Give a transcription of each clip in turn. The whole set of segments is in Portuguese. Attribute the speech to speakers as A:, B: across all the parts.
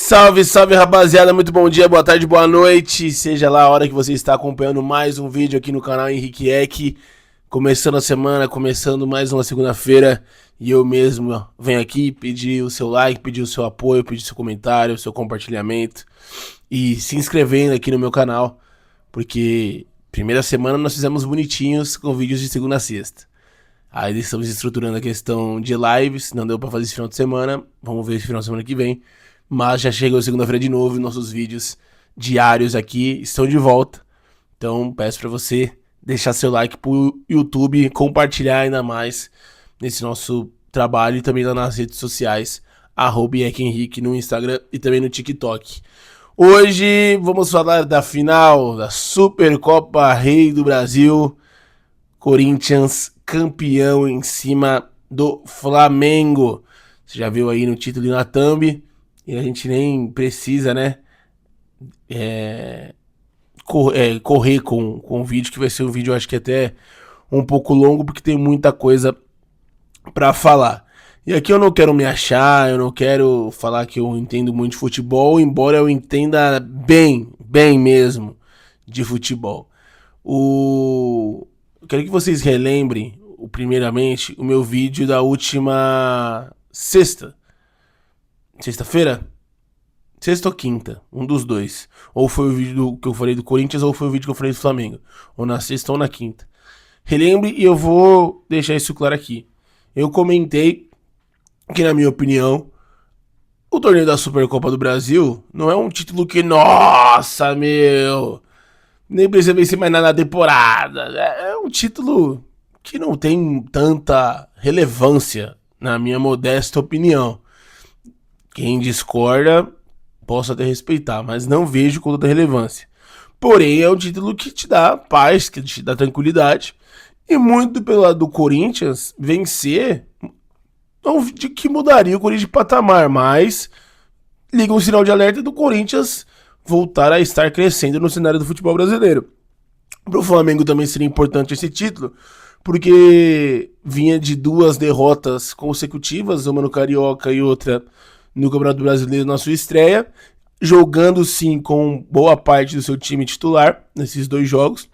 A: Salve, salve rapaziada, muito bom dia, boa tarde, boa noite, seja lá a hora que você está acompanhando mais um vídeo aqui no canal Henrique Eck. Começando a semana, começando mais uma segunda-feira e eu mesmo venho aqui pedir o seu like, pedir o seu apoio, pedir o seu comentário, o seu compartilhamento e se inscrevendo aqui no meu canal, porque primeira semana nós fizemos bonitinhos com vídeos de segunda a sexta. Aí estamos estruturando a questão de lives, não deu pra fazer esse final de semana, vamos ver esse final de semana que vem. Mas já chegou segunda-feira de novo e nossos vídeos diários aqui estão de volta. Então peço pra você deixar seu like pro YouTube, compartilhar ainda mais nesse nosso trabalho e também lá nas redes sociais, @EckHenrique no Instagram e também no TikTok. Hoje vamos falar da final da Supercopa Rei do Brasil. Corinthians campeão em cima do Flamengo. Você já viu aí no título e na thumb. E a gente nem precisa, né, correr com o vídeo, que vai ser um vídeo, acho que até um pouco longo, porque tem muita coisa pra falar. E aqui eu não quero me achar, eu não quero falar que eu entendo muito de futebol, embora eu entenda bem mesmo de futebol. Eu quero que vocês relembrem, primeiramente, o meu vídeo da última sexta-feira? Sexta ou quinta, um dos dois. Ou foi o vídeo que eu falei do Corinthians, ou foi o vídeo que eu falei do Flamengo. Ou na sexta ou na quinta. Relembre e eu vou deixar isso claro aqui. Eu comentei que, na minha opinião, o torneio da Supercopa do Brasil não é um título que, nossa, meu, nem precisa vencer mais nada na temporada. É um título que não tem tanta relevância, na minha modesta opinião. Quem discorda, posso até respeitar, mas não vejo com tanta relevância. Porém, é um título que te dá paz, que te dá tranquilidade. E muito pelo lado do Corinthians, vencer não de que mudaria o Corinthians de patamar, mas liga um sinal de alerta do Corinthians voltar a estar crescendo no cenário do futebol brasileiro. Para o Flamengo também seria importante esse título, porque vinha de duas derrotas consecutivas, uma no Carioca e outra no Campeonato Brasileiro na sua estreia, jogando sim com boa parte do seu time titular nesses dois jogos.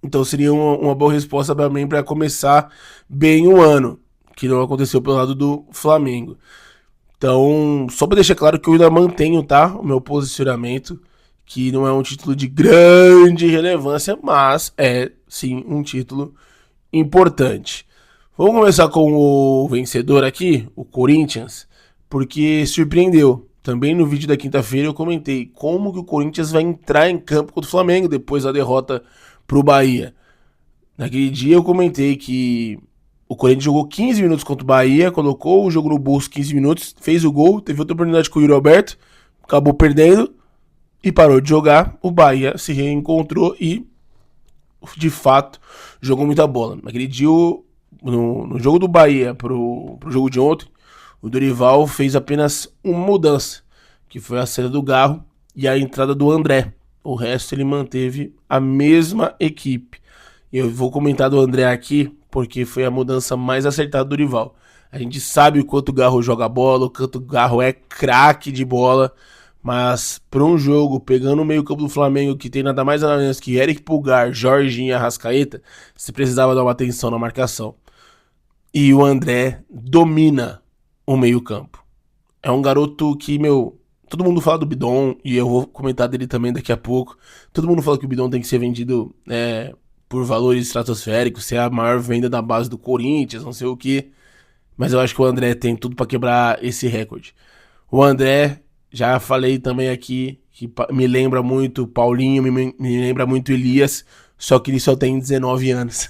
A: Então seria uma boa resposta para mim para começar bem o ano, que não aconteceu pelo lado do Flamengo. Então, só para deixar claro que eu ainda mantenho, tá, o meu posicionamento, que não é um título de grande relevância, mas é sim um título importante. Vamos começar com o vencedor aqui, o Corinthians, porque surpreendeu. Também no vídeo da quinta-feira eu comentei como que o Corinthians vai entrar em campo contra o Flamengo depois da derrota pro Bahia. Naquele dia eu comentei que o Corinthians jogou 15 minutos contra o Bahia, colocou o jogo no bolso 15 minutos, fez o gol, teve outra oportunidade com o Yuri Alberto, acabou perdendo e parou de jogar. O Bahia se reencontrou e, de fato, jogou muita bola. Naquele dia, no jogo do Bahia pro jogo de ontem, o Dorival fez apenas uma mudança, que foi a saída do Garro e a entrada do André. O resto ele manteve a mesma equipe. Eu vou comentar do André aqui, porque foi a mudança mais acertada do Dorival. A gente sabe o quanto o Garro joga bola, o quanto o Garro é craque de bola, mas para um jogo, pegando o meio campo do Flamengo, que tem nada mais nada menos que Eric Pulgar, Jorginho e Arrascaeta, você precisava dar uma atenção na marcação. E o André domina o meio campo. É um garoto que, todo mundo fala do Bidon, e eu vou comentar dele também daqui a pouco. Todo mundo fala que o Bidon tem que ser vendido por valores estratosféricos, ser a maior venda da base do Corinthians, não sei o que. Mas eu acho que o André tem tudo para quebrar esse recorde. O André, já falei também aqui, que me lembra muito Paulinho, me lembra muito Elias, só que ele só tem 19 anos.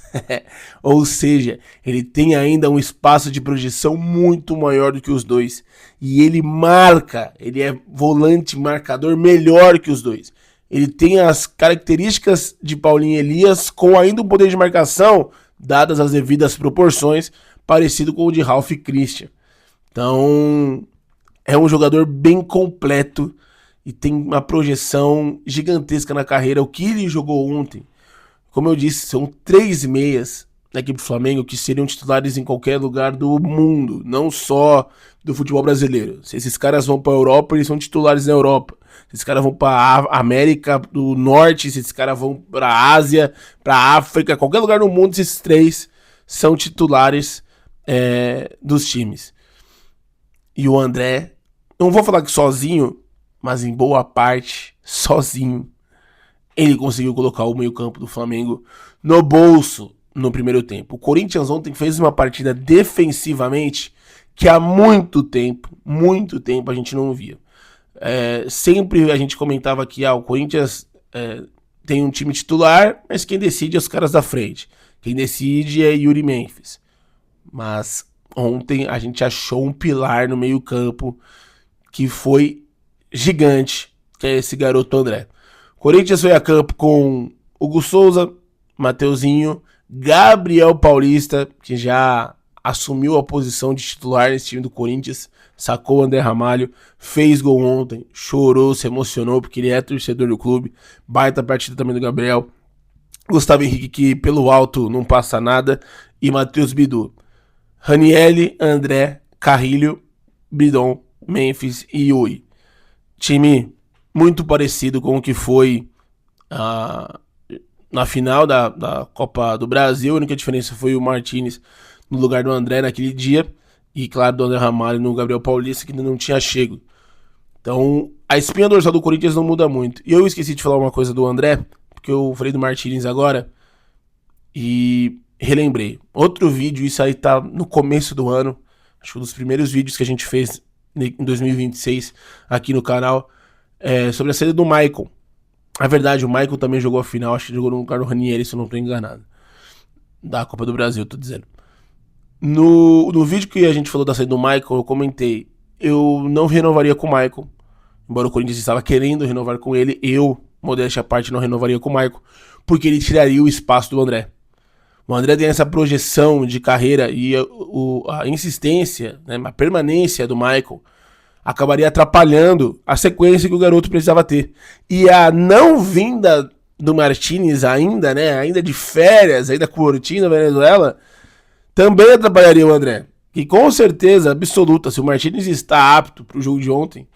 A: Ou seja, ele tem ainda um espaço de projeção muito maior do que os dois. E ele marca, ele é volante marcador melhor que os dois. Ele tem as características de Paulinho e Elias, com ainda um poder de marcação, dadas as devidas proporções, parecido com o de Ralf e Christian. Então, é um jogador bem completo e tem uma projeção gigantesca na carreira. O que ele jogou ontem, como eu disse, são 3 meias da equipe do Flamengo que seriam titulares em qualquer lugar do mundo, não só do futebol brasileiro. Se esses caras vão pra Europa, eles são titulares na Europa. Se esses caras vão pra América do Norte, se esses caras vão pra Ásia, pra África, qualquer lugar do mundo, esses três são titulares dos times. E o André, não vou falar que sozinho, mas em boa parte, sozinho, ele conseguiu colocar o meio-campo do Flamengo no bolso no primeiro tempo. O Corinthians ontem fez uma partida defensivamente que há muito tempo a gente não via. Sempre a gente comentava que o Corinthians tem um time titular, mas quem decide é os caras da frente. Quem decide é Yuri Memphis. Mas ontem a gente achou um pilar no meio-campo que foi gigante, que é esse garoto André. Corinthians foi a campo com Hugo Souza, Mateuzinho, Gabriel Paulista, que já assumiu a posição de titular nesse time do Corinthians, sacou o André Ramalho, fez gol ontem, chorou, se emocionou, porque ele é torcedor do clube, baita partida também do Gabriel, Gustavo Henrique, que pelo alto não passa nada, e Matheus Bidu. Ranielli, André, Carrilho, Bidon, Memphis e Yui. Time muito parecido com o que foi na final da Copa do Brasil. A única diferença foi o Martinez no lugar do André naquele dia. E claro, do André Ramalho no Gabriel Paulista, que ainda não tinha chego. Então, a espinha dorsal do Corinthians não muda muito. E eu esqueci de falar uma coisa do André, porque eu falei do Martinez agora. E relembrei. Outro vídeo, isso aí tá no começo do ano. Acho que um dos primeiros vídeos que a gente fez em 2026 aqui no canal. Sobre a saída do Maicon. Na verdade, o Maicon também jogou a final. Acho que jogou no lugar do Ranieri, se eu não estou enganado. Da Copa do Brasil, tô dizendo. No vídeo que a gente falou da saída do Maicon, eu comentei. Eu não renovaria com o Maicon. Embora o Corinthians estava querendo renovar com ele, eu, modéstia à parte, não renovaria com o Maicon. Porque ele tiraria o espaço do André. O André tem essa projeção de carreira e a insistência, né, a permanência do Maicon acabaria atrapalhando a sequência que o garoto precisava ter. E a não vinda do Martinez ainda, né, ainda de férias, ainda curtindo a Venezuela, também atrapalharia o André. E com certeza absoluta, se o Martinez está apto para o jogo de ontem,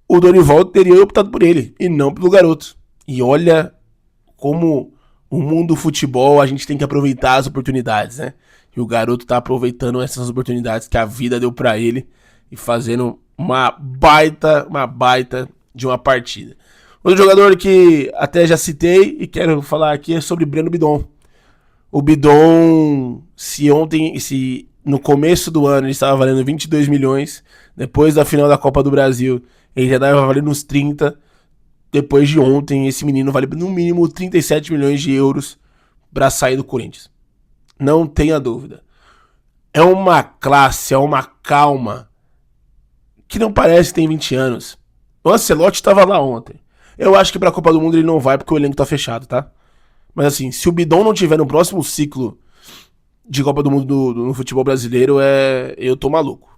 A: o Dorival teria optado por ele e não pelo garoto. E olha como o mundo do futebol, a gente tem que aproveitar as oportunidades, né? E o garoto tá aproveitando essas oportunidades que a vida deu para ele e fazendo uma baita de uma partida. Outro jogador que até já citei e quero falar aqui é sobre Breno Bidon. O Bidon, se no começo do ano ele estava valendo 22 milhões, depois da final da Copa do Brasil ele já estava valendo uns 30. Depois de ontem, esse menino vale no mínimo 37 milhões de euros para sair do Corinthians. Não tenha dúvida. É uma classe, é uma calma que não parece que tem 20 anos. O Ancelotti estava lá ontem. Eu acho que para a Copa do Mundo ele não vai porque o elenco tá fechado, tá? Mas assim, se o Bidon não tiver no próximo ciclo de Copa do Mundo no futebol brasileiro, eu tô maluco.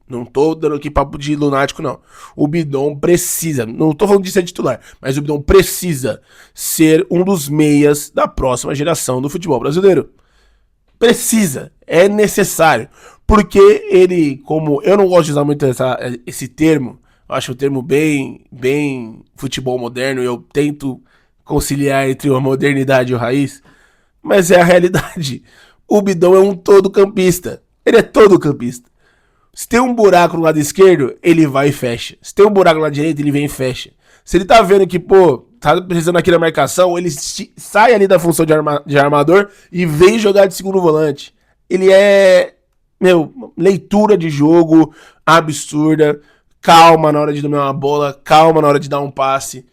A: Não tô dando aqui papo de lunático, não. O Bidon precisa, não tô falando de ser titular, mas o Bidon precisa ser um dos meias da próxima geração do futebol brasileiro. Precisa, é necessário. Porque ele, como eu não gosto de usar muito esse termo, eu acho o termo bem futebol moderno, e eu tento conciliar entre a modernidade e o raiz, mas é a realidade. O Bidon é um todo-campista. Ele é todo-campista. Se tem um buraco no lado esquerdo, ele vai e fecha. Se tem um buraco no lado direito, ele vem e fecha. Se ele tá vendo que, tá precisando aqui da marcação, ele sai ali da função de armador e vem jogar de segundo volante. Ele é, leitura de jogo absurda, calma na hora de dominar uma bola, calma na hora de dar um passe.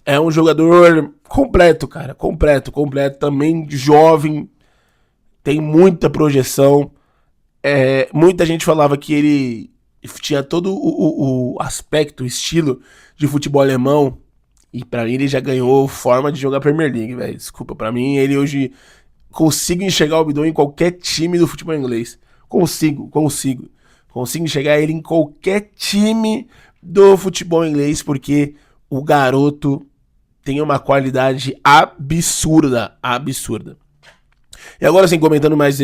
A: É um jogador completo, cara, completo, também jovem, tem muita projeção. Muita gente falava que ele tinha todo o aspecto, o estilo de futebol alemão. E pra mim ele já ganhou forma de jogar Premier League, velho. Desculpa, pra mim ele hoje consigo enxergar o Bidon em qualquer time do futebol inglês. Consigo enxergar ele em qualquer time do futebol inglês, porque o garoto tem uma qualidade absurda. E agora, assim, comentando mais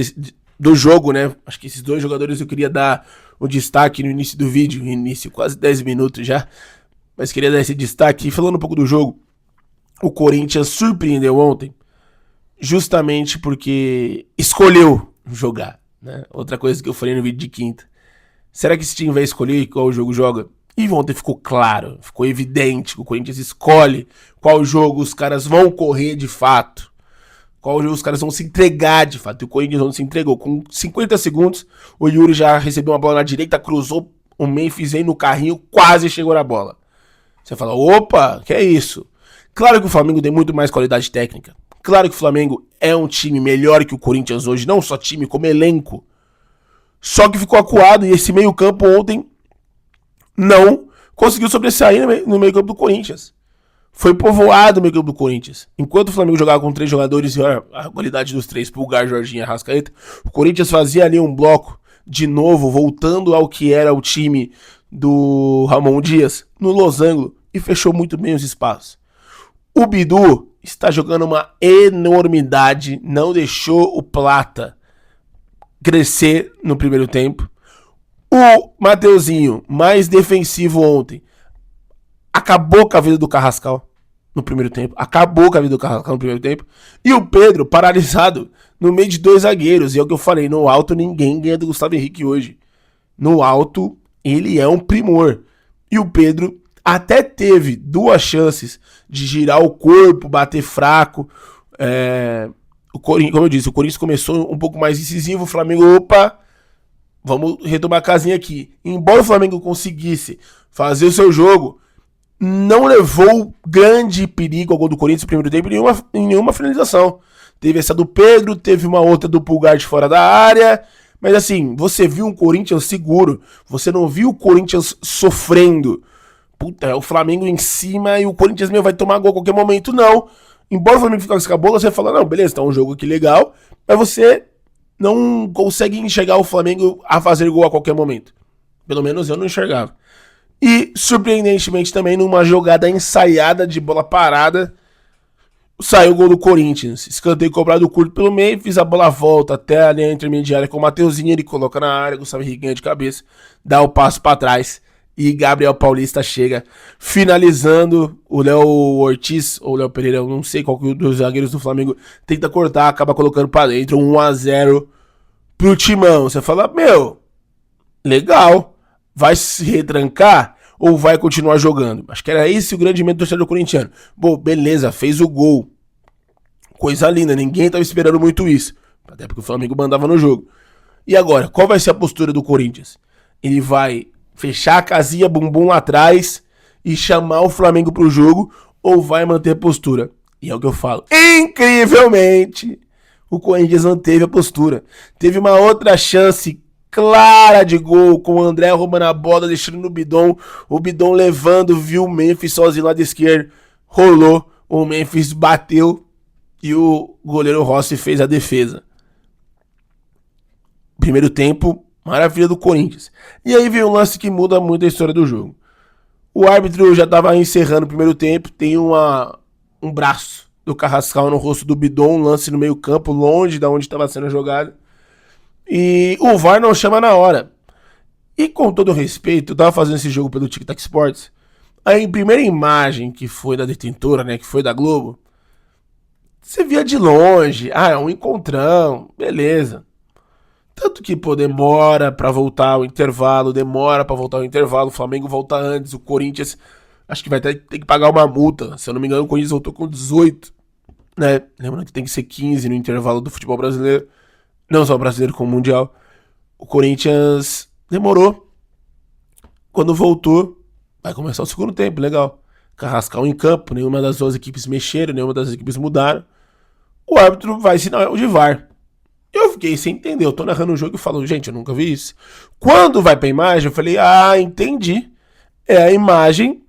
A: do jogo, né? Acho que esses dois jogadores eu queria dar o destaque no início do vídeo. Início, quase 10 minutos já. Mas queria dar esse destaque. E falando um pouco do jogo, o Corinthians surpreendeu ontem. Justamente porque escolheu jogar, né? Outra coisa que eu falei no vídeo de quinta. Será que esse time vai escolher qual jogo joga? E ontem ficou claro, ficou evidente que o Corinthians escolhe qual jogo os caras vão correr de fato. Qual jogo os caras vão se entregar de fato. E o Corinthians não se entregou. Com 50 segundos, o Yuri já recebeu uma bola na direita, cruzou, o Memphis veio no carrinho, quase chegou na bola. Você fala, opa, que é isso? Claro que o Flamengo tem muito mais qualidade técnica. Claro que o Flamengo é um time melhor que o Corinthians hoje, não só time, como elenco. Só que ficou acuado e esse meio-campo ontem não conseguiu sobressair no meio-campo do Corinthians. Foi povoado o meio-campo do Corinthians. Enquanto o Flamengo jogava com 3 jogadores e a qualidade dos 3, Pulgar, Jorginho e Arrascaeta, o Corinthians fazia ali um bloco de novo, voltando ao que era o time do Ramon Dias, no losango, e fechou muito bem os espaços. O Bidu está jogando uma enormidade, não deixou o Plata crescer no primeiro tempo. O Mateuzinho, mais defensivo ontem, acabou com a vida do Carrascal no primeiro tempo. Acabou com a vida do Carrascal no primeiro tempo. E o Pedro, paralisado no meio de 2 zagueiros. E é o que eu falei, no alto ninguém ganha do Gustavo Henrique hoje. No alto, ele é um primor. E o Pedro até teve 2 chances de girar o corpo, bater fraco. Como eu disse, o Corinthians começou um pouco mais incisivo. O Flamengo, opa, vamos retomar a casinha aqui. Embora o Flamengo conseguisse fazer o seu jogo, não levou grande perigo ao gol do Corinthians no primeiro tempo em nenhuma finalização. Teve essa do Pedro, teve uma outra do Pulgar de fora da área. Mas assim, você viu um Corinthians seguro. Você não viu o Corinthians sofrendo. Puta, é o Flamengo em cima e o Corinthians vai tomar gol a qualquer momento, não. Embora o Flamengo ficasse com a bola, você fala, não, beleza, tá um jogo aqui legal. Mas você não consegue enxergar o Flamengo a fazer gol a qualquer momento. Pelo menos eu não enxergava. E, surpreendentemente também, numa jogada ensaiada de bola parada, saiu o gol do Corinthians. Escanteio cobrado curto pelo meio, fiz a bola volta até a linha intermediária com o Mateuzinho, ele coloca na área, Gustavo Henrique ganha de cabeça, dá o passo para trás e Gabriel Paulista chega finalizando. O Léo Ortiz, ou o Léo Pereira, eu não sei qual que dos zagueiros do Flamengo, tenta cortar, acaba colocando para dentro, 1-0 pro Timão. Você fala, meu, legal, vai se retrancar ou vai continuar jogando? Acho que era esse o grande medo do torcedor corintiano. Bom, beleza, fez o gol. Coisa linda, ninguém estava esperando muito isso. Até porque o Flamengo mandava no jogo. E agora, qual vai ser a postura do Corinthians? Ele vai fechar a casinha bumbum lá atrás e chamar o Flamengo pro jogo ou vai manter a postura? E é o que eu falo. Incrivelmente, o Corinthians manteve a postura. Teve uma outra chance clara de gol, com o André roubando a bola, deixando no Bidon, o Bidon levando, viu o Memphis sozinho lá da esquerda, rolou, o Memphis bateu e o goleiro Rossi fez a defesa. Primeiro tempo, maravilha do Corinthians. E aí vem um lance que muda muito a história do jogo. O árbitro já estava encerrando o primeiro tempo, tem um braço do Carrascal no rosto do Bidon, um lance no meio campo, longe de onde estava sendo a jogada. E o VAR não chama na hora. E com todo respeito, eu tava fazendo esse jogo pelo Tic Tac Sports. Aí, a primeira imagem que foi da detentora, né, que foi da Globo, você via de longe, é um encontrão, beleza. Tanto que, pô, demora pra voltar ao intervalo, o Flamengo volta antes, o Corinthians, acho que vai ter que pagar uma multa. Se eu não me engano, o Corinthians voltou com 18, né? Lembrando que tem que ser 15 no intervalo do futebol brasileiro. Não só brasileiro como mundial. O Corinthians demorou. Quando voltou, vai começar o segundo tempo, legal. Carrascal em campo, nenhuma das 2 equipes mexeram, nenhuma das equipes mudaram. O árbitro vai ensinar o de VAR. Eu fiquei sem entender, eu tô narrando o jogo e falo, gente, eu nunca vi isso. Quando vai pra imagem, eu falei, entendi. É a imagem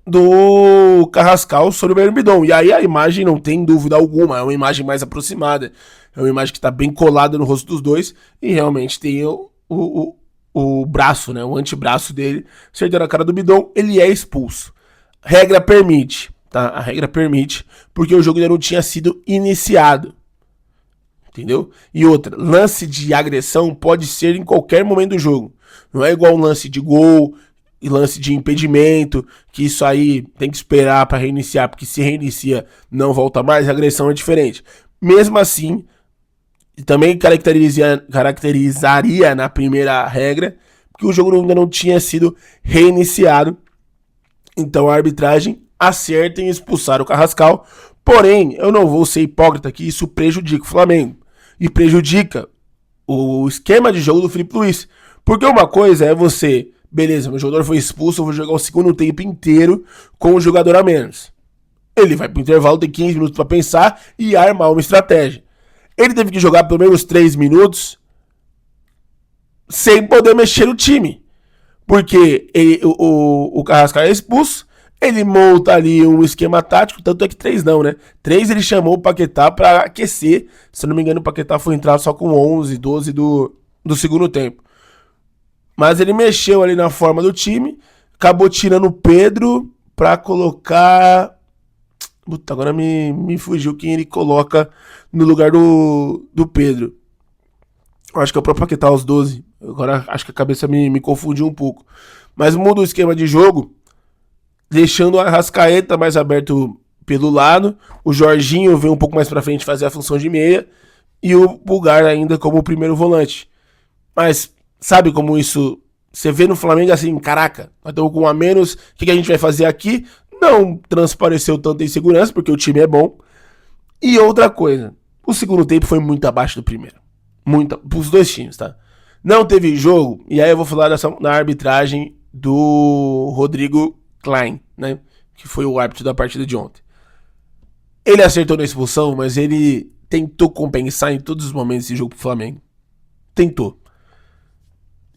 A: do Carrascal sobre o Bidon. E aí a imagem, não tem dúvida alguma, é uma imagem mais aproximada. É uma imagem que tá bem colada no rosto dos dois. E realmente tem o braço, né? O antebraço dele acertando a cara do Bidon. Ele é expulso. Regra permite, tá? A regra permite, porque o jogo ainda não tinha sido iniciado. entendeu? E outra, lance de agressão pode ser em qualquer momento do jogo. Não é igual um lance de gol e lance de impedimento, que isso aí tem que esperar para reiniciar, porque se reinicia não volta mais, a agressão é diferente. Mesmo assim, também caracterizaria na primeira regra, porque o jogo ainda não tinha sido reiniciado. Então a arbitragem acerta em expulsar o Carrascal. Porém, eu não vou ser hipócrita que isso prejudica o Flamengo. E prejudica o esquema de jogo do Filipe Luís. Porque uma coisa é você, beleza, meu jogador foi expulso, eu vou jogar o segundo tempo inteiro com o jogador a menos. Ele vai pro intervalo, tem 15 minutos para pensar e armar uma estratégia. Ele teve que jogar pelo menos 3 minutos sem poder mexer no time. Porque o Carrascal é expulso, ele monta ali um esquema tático, tanto é que 3 não, né? 3 ele chamou o Paquetá pra aquecer. Se eu não me engano, o Paquetá foi entrar só com 11, 12 do segundo tempo. Mas ele mexeu ali na forma do time, acabou tirando o Pedro pra colocar... Puta, agora me fugiu quem ele coloca no lugar do Pedro. Eu acho que é o próprio Paquetá, aos 12. Agora acho que a cabeça me confundiu um pouco. Mas muda o esquema de jogo, deixando o Arrascaeta mais aberto pelo lado. O Jorginho vem um pouco mais pra frente fazer a função de meia. E o Pulgar ainda como o primeiro volante. Mas sabe como isso... Você vê no Flamengo assim, caraca, nós estamos com um a menos, o que a gente vai fazer aqui? Não transpareceu tanta insegurança, porque o time é bom. E outra coisa, o segundo tempo foi muito abaixo do primeiro. Pros dois times, tá? Não teve jogo, e aí eu vou falar na arbitragem do Rodrigo Klein, né? Que foi o árbitro da partida de ontem. Ele acertou na expulsão, mas ele tentou compensar em todos os momentos esse jogo pro Flamengo. Tentou.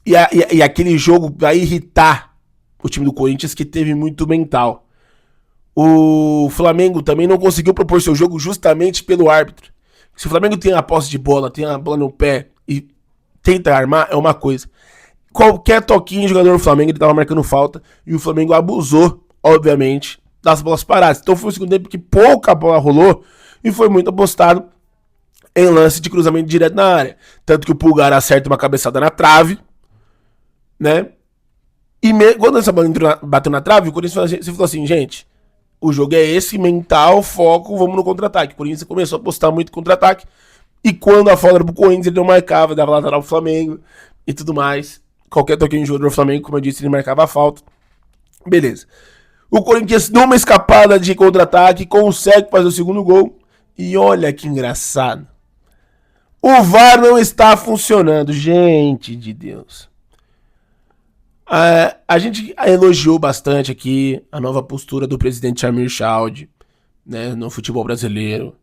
A: E aquele jogo vai irritar o time do Corinthians, que teve muito mental. O Flamengo também não conseguiu propor seu jogo justamente pelo árbitro. Se o Flamengo tem a posse de bola, tem a bola no pé e tenta armar, é uma coisa. Qualquer toquinho de jogador do Flamengo, ele tava marcando falta. E o Flamengo abusou, obviamente, das bolas paradas. Então foi o segundo tempo que pouca bola rolou e foi muito apostado em lance de cruzamento direto na área. Tanto que o Pulgar acerta uma cabeçada na trave, né? E quando essa bola bateu na trave, o Corinthians falou assim, gente, o jogo é esse, mental, foco, vamos no contra-ataque. O Corinthians começou a apostar muito contra-ataque. E quando a falta era pro Corinthians, ele não marcava, dava lateral pro Flamengo e tudo mais. Qualquer toquinho de jogador do Flamengo, como eu disse, ele marcava a falta. Beleza. O Corinthians, numa escapada de contra-ataque, consegue fazer o segundo gol. E olha que engraçado. O VAR não está funcionando, gente de Deus. A gente elogiou bastante aqui a nova postura do presidente Amir Chaud, né, no futebol brasileiro.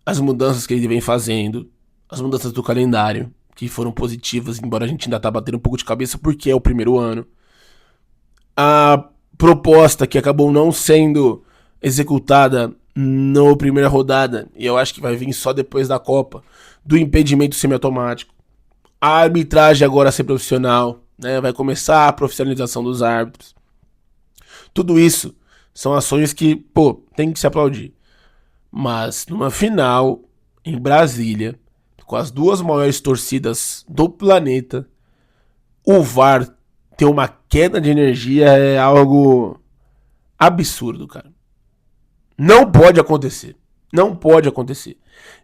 A: As mudanças que ele vem fazendo, as mudanças do calendário, que foram positivas, embora a gente ainda tá batendo um pouco de cabeça porque é o primeiro ano. A proposta que acabou não sendo executada na primeira rodada, e eu acho que vai vir só depois da Copa, do impedimento semiautomático. A arbitragem agora ser profissional, né, vai começar a profissionalização dos árbitros. Tudo isso são ações que, pô, tem que se aplaudir. Mas numa final em Brasília, com as duas maiores torcidas do planeta, o VAR ter uma queda de energia é algo absurdo, cara. Não pode acontecer. Não pode acontecer.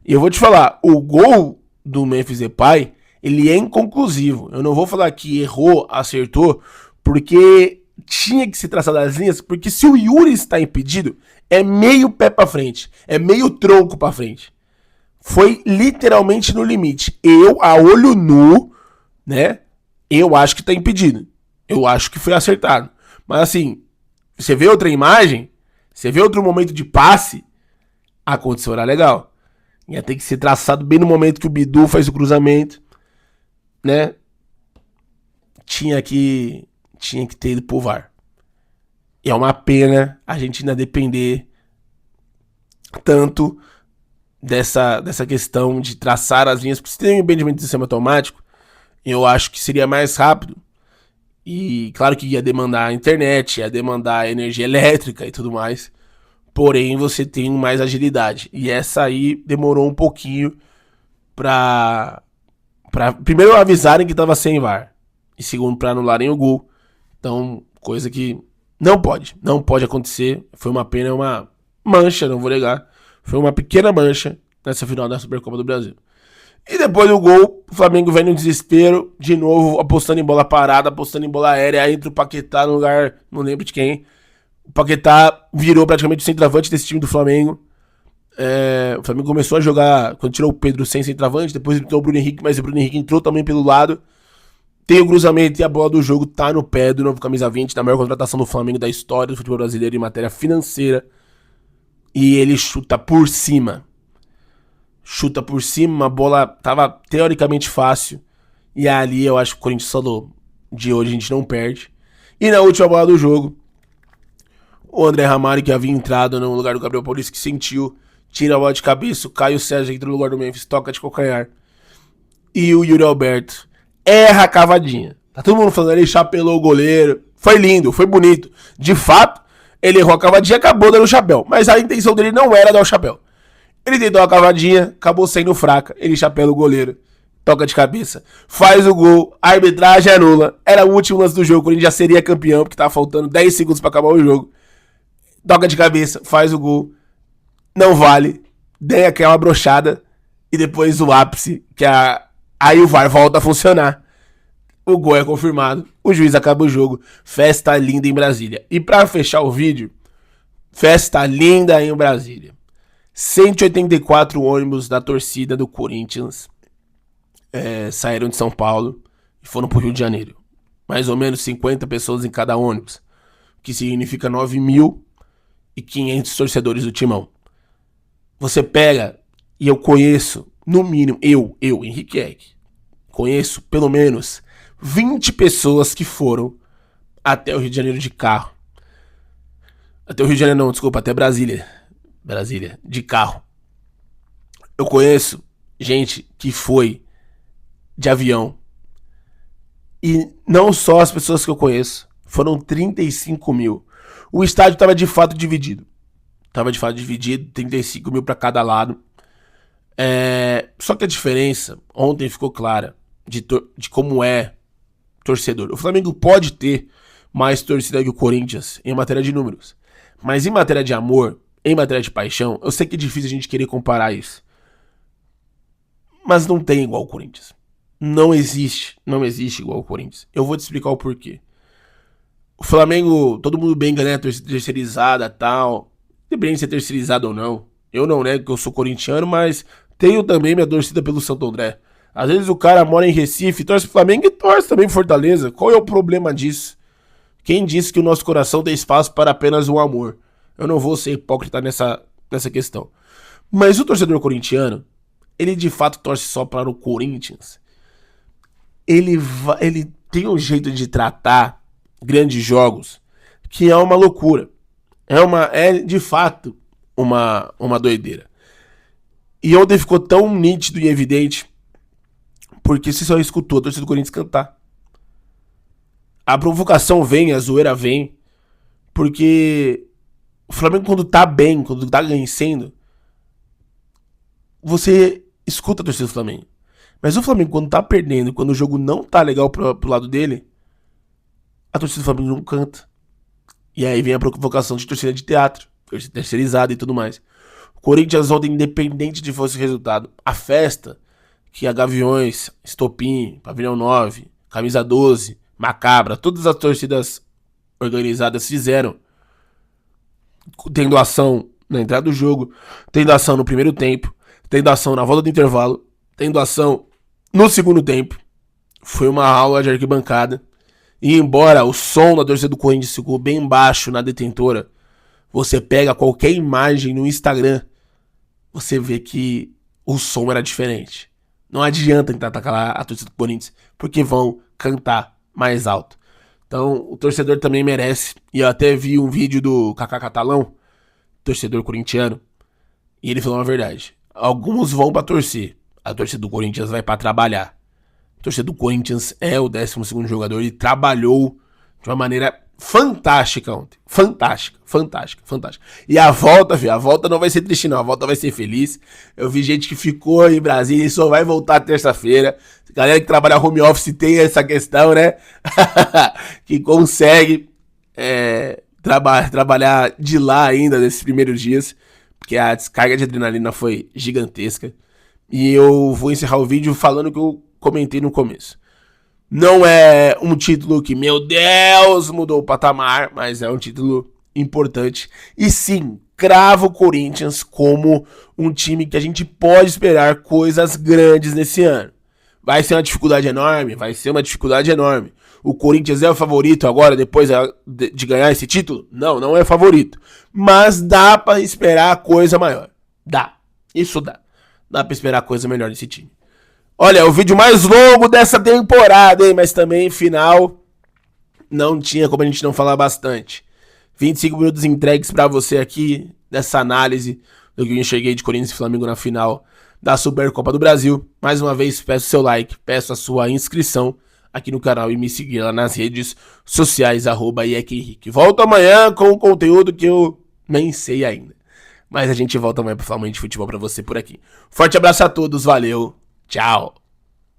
A: E eu vou te falar, o gol do Memphis Depay, ele é inconclusivo. Eu não vou falar que errou, acertou, porque tinha que se traçar das linhas, porque se o Yuri está impedido, é meio pé pra frente, é meio tronco pra frente. Foi literalmente no limite. Eu, a olho nu, né, eu acho que tá impedido. Eu acho que foi acertado. Mas assim, você vê outra imagem, você vê outro momento de passe, aconteceu, era legal. Ia ter que ser traçado bem no momento que o Bidu faz o cruzamento, né? Tinha que ter ido pro VAR. E é uma pena a gente ainda depender tanto dessa questão de traçar as linhas. Porque se tem um impedimento do sistema automático, eu acho que seria mais rápido. E claro que ia demandar internet, ia demandar energia elétrica e tudo mais. Porém, você tem mais agilidade. E essa aí demorou um pouquinho pra primeiro avisarem que tava sem VAR. E segundo, pra anularem o gol. Então, coisa que não pode acontecer. Foi uma pena, uma mancha, não vou negar. Foi uma pequena mancha nessa final da Supercopa do Brasil. E depois do gol, o Flamengo vem no desespero, de novo apostando em bola parada, apostando em bola aérea, aí entra o Paquetá no lugar, não lembro de quem. O Paquetá virou praticamente o centroavante desse time do Flamengo. O Flamengo começou a jogar, quando tirou o Pedro sem centroavante, depois entrou o Bruno Henrique, mas o Bruno Henrique entrou também pelo lado. Tem o cruzamento e a bola do jogo tá no pé do novo camisa 20, da maior contratação do Flamengo da história do futebol brasileiro em matéria financeira. E ele chuta por cima. Chuta por cima, a bola tava teoricamente fácil. E ali eu acho que o Corinthians falou, de hoje a gente não perde. E na última bola do jogo, o André Ramalho, que havia entrado no lugar do Gabriel Paulista, que sentiu, tira a bola de cabeça, o Caio Sérgio entra no lugar do Memphis, toca de calcanhar. E o Yuri Alberto erra a cavadinha. Tá todo mundo falando, ele chapelou o goleiro. Foi lindo, foi bonito. De fato, ele errou a cavadinha, acabou dando o chapéu. Mas a intenção dele não era dar o chapéu. Ele tentou a cavadinha, acabou sendo fraca. Ele chapela o goleiro, toca de cabeça, faz o gol, a arbitragem anula. Era o último lance do jogo, o Corinthians já seria campeão, porque tava faltando 10 segundos pra acabar o jogo. Toca de cabeça, faz o gol, não vale, dei aquela brochada e depois o ápice, aí o VAR volta a funcionar. O gol é confirmado, o juiz acaba o jogo, festa linda em Brasília. E pra fechar o vídeo, festa linda em Brasília. 184 ônibus da torcida do Corinthians saíram de São Paulo e foram pro Rio de Janeiro. Mais ou menos 50 pessoas em cada ônibus, que significa 9.500 torcedores do Timão. Você pega, e eu conheço, no mínimo, eu, Henrique Eck, conheço pelo menos 20 pessoas que foram até o Rio de Janeiro de carro. Até o Rio de Janeiro não, desculpa, até Brasília, de carro. Eu conheço gente que foi de avião. E não só as pessoas que eu conheço, foram 35 mil. O estádio estava de fato dividido. 35 mil para cada lado. Só que a diferença, ontem ficou clara, de como é torcedor. O Flamengo pode ter mais torcida que o Corinthians em matéria de números. Mas em matéria de amor, em matéria de paixão, eu sei que é difícil a gente querer comparar isso. Mas não tem igual o Corinthians. Não existe igual o Corinthians. Eu vou te explicar o porquê. O Flamengo, todo mundo bem ganha torcida terceirizada e tal. Independente de ser terceirizado ou não. Eu não nego que eu sou corintiano, mas tenho também minha torcida pelo Santo André. Às vezes o cara mora em Recife, torce pro Flamengo e torce também pro Fortaleza. Qual é o problema disso? Quem disse que o nosso coração tem espaço para apenas um amor? Eu não vou ser hipócrita nessa questão. Mas o torcedor corintiano, ele de fato torce só para o Corinthians. Ele tem um jeito de tratar grandes jogos que é uma loucura. É de fato uma doideira. E ontem ficou tão nítido e evidente porque você só escutou a torcida do Corinthians cantar. A provocação vem, a zoeira vem, porque o Flamengo, quando tá bem, quando tá vencendo, você escuta a torcida do Flamengo. Mas o Flamengo, quando tá perdendo, quando o jogo não tá legal pro lado dele, a torcida do Flamengo não canta. E aí vem a provocação de torcida de teatro, torcida terceirizada e tudo mais. O Corinthians ontem, independente de fosse o resultado, a festa que a Gaviões, Estopim, Pavilhão 9, Camisa 12, Macabra, todas as torcidas organizadas fizeram, tendo ação na entrada do jogo, tendo ação no primeiro tempo, tendo ação na volta do intervalo, tendo ação no segundo tempo. Foi uma aula de arquibancada. E embora o som da torcida do Corinthians ficou bem baixo na detentora, você pega qualquer imagem no Instagram, você vê que o som era diferente. Não adianta tentar atacar a torcida do Corinthians, porque vão cantar mais alto. Então, o torcedor também merece. E eu até vi um vídeo do Kaká Catalão, torcedor corintiano, e ele falou uma verdade. Alguns vão pra torcer, a torcida do Corinthians vai pra trabalhar. A torcida do Corinthians é o 12º jogador e trabalhou de uma maneira fantástica ontem. Fantástica. E a volta, filho, a volta não vai ser triste não, a volta vai ser feliz. Eu vi gente que ficou em Brasília e só vai voltar terça-feira. Galera que trabalha home office tem essa questão, né? Que consegue trabalhar de lá ainda nesses primeiros dias, porque a descarga de adrenalina foi gigantesca. E eu vou encerrar o vídeo falando o que eu comentei no começo. Não é um título que, meu Deus, mudou o patamar, mas é um título importante. E sim, cravo o Corinthians como um time que a gente pode esperar coisas grandes nesse ano. Vai ser uma dificuldade enorme? Vai ser uma dificuldade enorme. O Corinthians é o favorito agora, depois de ganhar esse título? Não, não é favorito. Mas dá pra esperar coisa maior. Dá. Isso dá. Dá pra esperar coisa melhor desse time. Olha, é o vídeo mais longo dessa temporada, hein? Mas também, final, não tinha como a gente não falar bastante. 25 minutos entregues pra você aqui, dessa análise do que eu enxerguei de Corinthians e Flamengo na final da Supercopa do Brasil. Mais uma vez, peço seu like, peço a sua inscrição aqui no canal e me seguir lá nas redes sociais, @IECHenrique. Volto amanhã com o conteúdo que eu nem sei ainda. Mas a gente volta amanhã pra falar de futebol pra você por aqui. Forte abraço a todos, valeu! Tchau!